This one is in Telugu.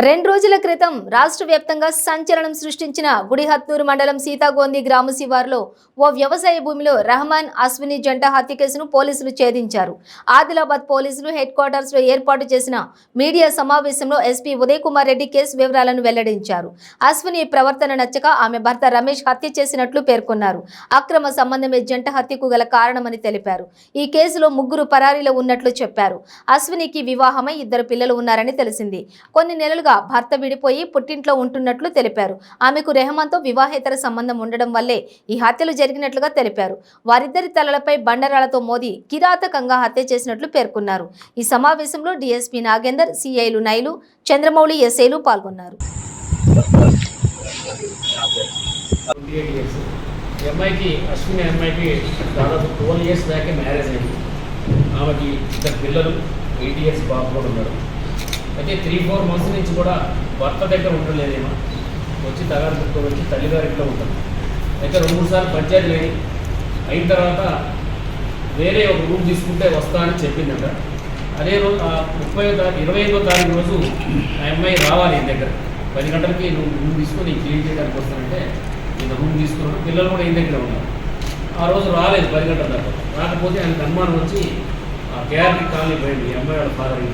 2 రోజుల క్రితం రాష్ట్ర వ్యాప్తంగా సంచలనం సృష్టించిన గుడిహత్తూరు మండలం సీతాగోంది గ్రామ శివారులో ఓ వ్యవసాయ భూమిలో రహమాన్ అశ్విని జంట హత్య కేసును పోలీసులు ఛేదించారు. ఆదిలాబాద్ పోలీసులు హెడ్ క్వార్టర్స్ లో ఏర్పాటు చేసిన మీడియా సమావేశంలో ఎస్పీ ఉదయ్ కుమార్ రెడ్డి కేసు వివరాలను వెల్లడించారు. అశ్విని ప్రవర్తన నచ్చక ఆమె భర్త రమేష్ హత్య చేసినట్లు పేర్కొన్నారు. అక్రమ సంబంధమే జంట హత్యకు గల కారణమని తెలిపారు. ఈ కేసులో 3 పరారీలో ఉన్నట్లు చెప్పారు. అశ్వినికి వివాహమై 2 పిల్లలు ఉన్నారని తెలిసింది. కొన్ని నెలలు భర్త విడిపోయి పుట్టింట్లో ఉంటున్నట్లు తెలిపారు. ఆమెకు రెహమాన్తో వివాహేతర సంబంధం ఉండడం వల్లే ఈ హత్యలు జరిగినట్లుగా తెలిపారు. వారిద్దరి తలలపై బండరాలతో మోది కిరాతకంగా హత్య చేసినట్లు పేర్కొన్నారు. ఈ సమావేశంలో డీఎస్పీ నాగేందర్, సిఐలు నైలు, చంద్రమౌళి, ఎస్ఐలు పాల్గొన్నారు. దాదాపు 12 years బ్యాకే మ్యారేజ్ అయింది. ఆమెకి 2 పిల్లలు, 8 years బాబు కూడా ఉన్నారు. అయితే 3-4 months నుంచి కూడా భర్త దగ్గర ఉండలేదేమో, వచ్చి తగారు పెట్టుకొని వచ్చి తల్లిగారి ఇంట్లో ఉంటుంది. అయితే 2-3 సార్లు పంచాయతీ అయిన తర్వాత వేరే ఒక రూమ్ తీసుకుంటే వస్తా అని చెప్పిందట. అదే రోజు 25వ తారీఖు రోజు ఆ అమ్మాయి రావాలి ఈయన దగ్గర 10 గంటలకి నువ్వు రూమ్ తీసుకొని క్లీన్ చేయడానికి వస్తానంటే ఈయన రూమ్ తీసుకున్నాడు. పిల్లలు కూడా ఈయన దగ్గర ఉన్నారు. ఆ రోజు రాలేదు 10 గంటల దాకా. రాకపోతే ఆయనకు అనుమానం వచ్చి కేఆర్పీ కాలనీ పోయింది. ఈ అమ్మాయి వాళ్ళ ఫాదర్